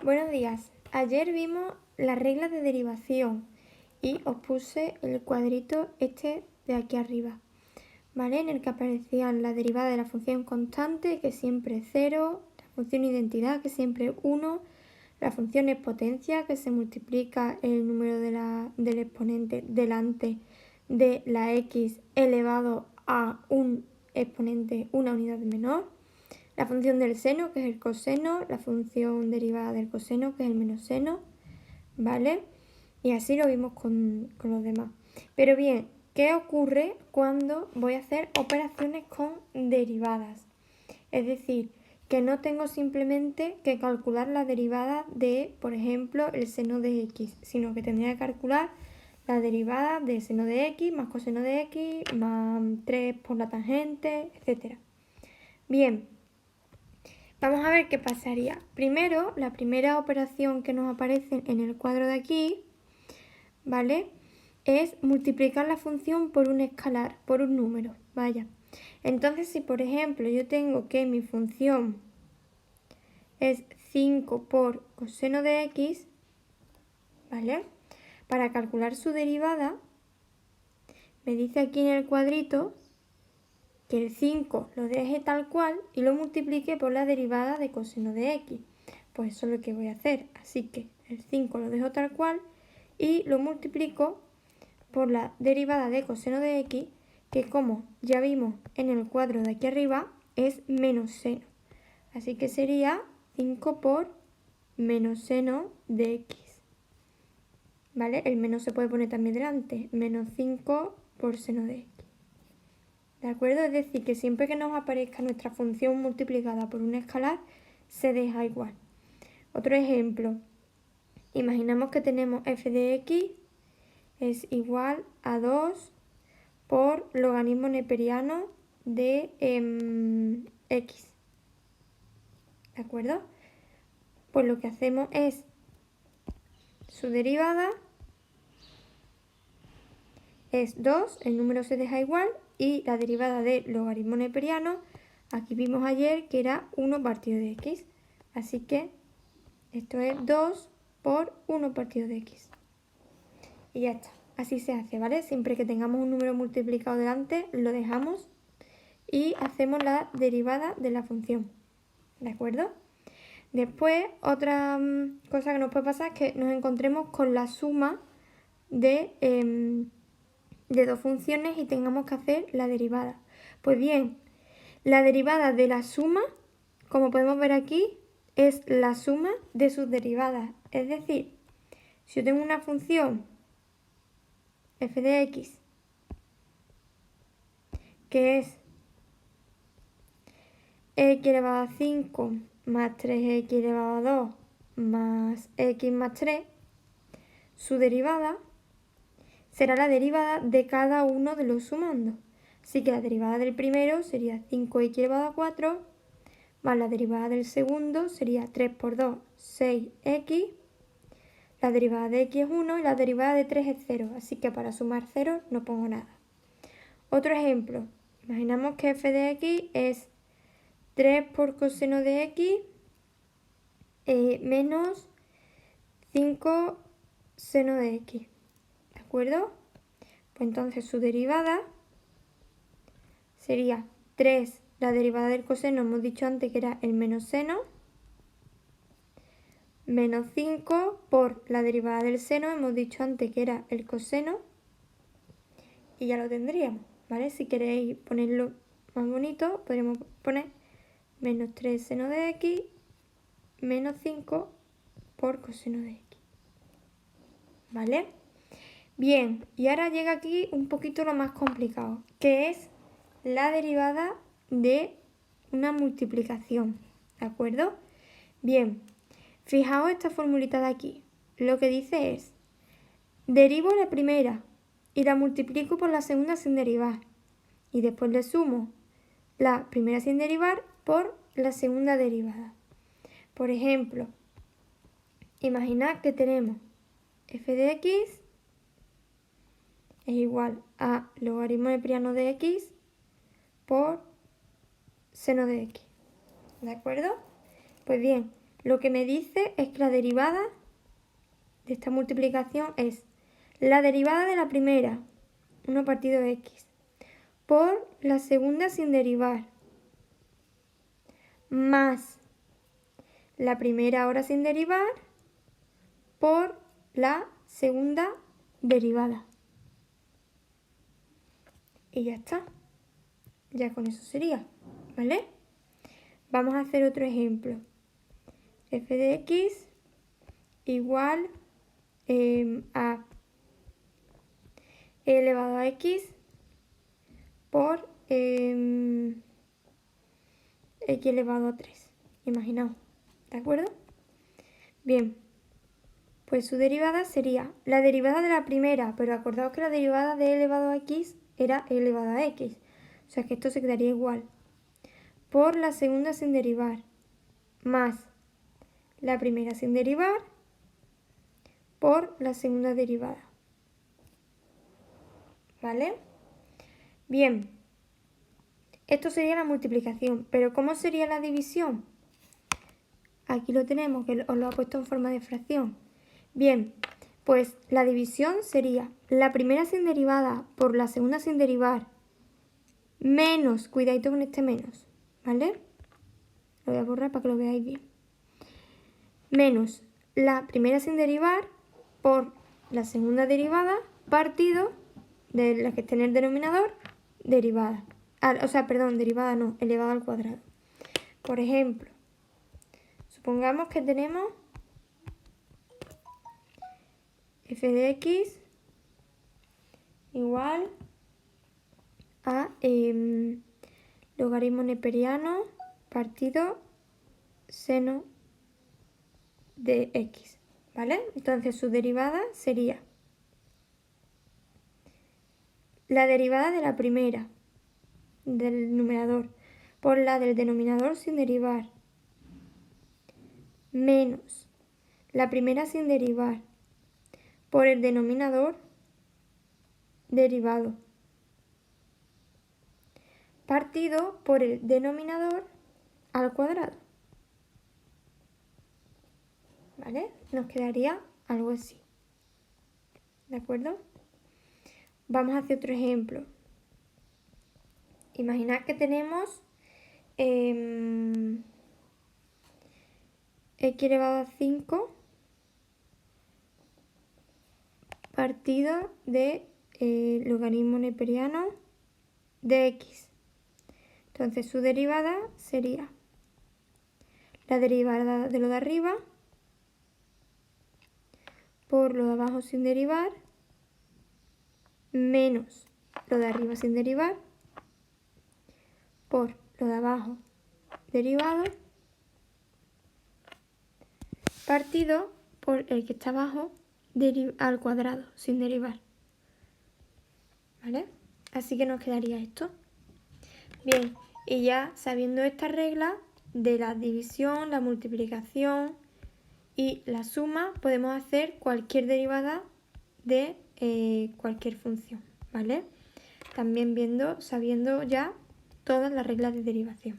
Buenos días. Ayer vimos las reglas de derivación y os puse el cuadrito este de aquí arriba, ¿vale? En el que aparecían la derivada de la función constante, que siempre es 0, la función identidad, que siempre es 1, la función exponencia, que se multiplica el número del exponente delante de la x elevado a un exponente, una unidad menor, la función del seno, que es el coseno, la función derivada del coseno, que es el menos seno, ¿vale? Y así lo vimos con los demás. Pero bien, ¿qué ocurre cuando voy a hacer operaciones con derivadas? Es decir, que no tengo simplemente que calcular la derivada de, por ejemplo, el seno de x, sino que tendría que calcular la derivada de seno de x más coseno de x más 3 por la tangente, etc. Bien, vamos a ver qué pasaría. Primero, la primera operación que nos aparece en el cuadro de aquí, ¿vale? Es multiplicar la función por un escalar, por un número, vaya. Entonces, si por ejemplo yo tengo que mi función es 5 por coseno de x, ¿vale? Para calcular su derivada, me dice aquí en el cuadrito que el 5 lo deje tal cual y lo multiplique por la derivada de coseno de x. Pues eso es lo que voy a hacer. Así que el 5 lo dejo tal cual y lo multiplico por la derivada de coseno de x, que como ya vimos en el cuadro de aquí arriba, es menos seno. Así que sería 5 por menos seno de x. ¿Vale? El menos se puede poner también delante. Menos 5 por seno de x. ¿De acuerdo? Es decir, que siempre que nos aparezca nuestra función multiplicada por un escalar, se deja igual. Otro ejemplo. Imaginamos que tenemos f de x es igual a 2 por logaritmo neperiano de x. ¿De acuerdo? Pues lo que hacemos es su derivada es 2, el número se deja igual, y la derivada de logaritmo neperiano, aquí vimos ayer que era 1 partido de x. Así que esto es 2 por 1 partido de x. Y ya está. Así se hace, ¿vale? Siempre que tengamos un número multiplicado delante, lo dejamos y hacemos la derivada de la función. ¿De acuerdo? Después, otra cosa que nos puede pasar es que nos encontremos con la suma de dos funciones y tengamos que hacer la derivada. Pues bien, la derivada de la suma, como podemos ver aquí, es la suma de sus derivadas. Es decir, si yo tengo una función f de x que es x elevado a 5 más 3x elevado a 2 más x más 3, su derivada será la derivada de cada uno de los sumandos. Así que la derivada del primero sería 5x elevado a 4, más la derivada del segundo sería 3 por 2, 6x. La derivada de x es 1 y la derivada de 3 es 0, así que para sumar 0 no pongo nada. Otro ejemplo, imaginamos que f de x es 3 por coseno de x menos 5 seno de x. ¿De acuerdo? Pues entonces su derivada sería 3, la derivada del coseno hemos dicho antes que era el menos seno, menos 5 por la derivada del seno hemos dicho antes que era el coseno, y ya lo tendríamos, ¿vale? Si queréis ponerlo más bonito, podríamos poner menos 3 seno de x menos 5 por coseno de x, ¿vale? Bien, y ahora llega aquí un poquito lo más complicado, que es la derivada de una multiplicación, ¿de acuerdo? Bien, fijaos esta formulita de aquí. Lo que dice es, derivo la primera y la multiplico por la segunda sin derivar. Y después le sumo la primera sin derivar por la segunda derivada. Por ejemplo, imaginad que tenemos f de x es igual a logaritmo neperiano de x por seno de x. ¿De acuerdo? Pues bien, Lo que me dice es que la derivada de esta multiplicación es la derivada de la primera, 1 partido x, por la segunda sin derivar, más la primera ahora sin derivar por la segunda derivada. Y ya está. Ya con eso sería, ¿vale? Vamos a hacer otro ejemplo. F de x igual a e elevado a x por x elevado a 3. Imaginaos, ¿de acuerdo? Bien, pues su derivada sería la derivada de la primera, pero acordaos que la derivada de e elevado a x era e elevado a x. O sea que esto se quedaría igual. Por la segunda sin derivar, más la primera sin derivar, por la segunda derivada. ¿Vale? Bien, esto sería la multiplicación, pero ¿cómo sería la división? Aquí lo tenemos, que os lo ha puesto en forma de fracción. Bien, pues la división sería la primera sin derivada por la segunda sin derivar, menos, cuidadito con este menos, ¿vale? Lo voy a borrar para que lo veáis bien. Menos la primera sin derivar por la segunda derivada partido de la que esté en el denominador, derivada. Derivada no, elevado al cuadrado. Por ejemplo, supongamos que tenemos f de x igual a logaritmo neperiano partido seno de x, ¿vale? Entonces su derivada sería la derivada de la primera del numerador por la del denominador sin derivar, menos la primera sin derivar por el denominador derivado, partido por el denominador al cuadrado. ¿Vale? Nos quedaría algo así. ¿De acuerdo? Vamos a hacer otro ejemplo. Imaginad que tenemos x elevado a 5 partido de logaritmo neperiano de x. Entonces su derivada sería la derivada de lo de arriba por lo de abajo sin derivar menos lo de arriba sin derivar por lo de abajo derivado partido por el que está abajo al cuadrado sin derivar. ¿Vale? Así que nos quedaría esto. Bien, y ya sabiendo esta regla de la división, la multiplicación y la suma, podemos hacer cualquier derivada de cualquier función, ¿vale? También sabiendo ya todas las reglas de derivación.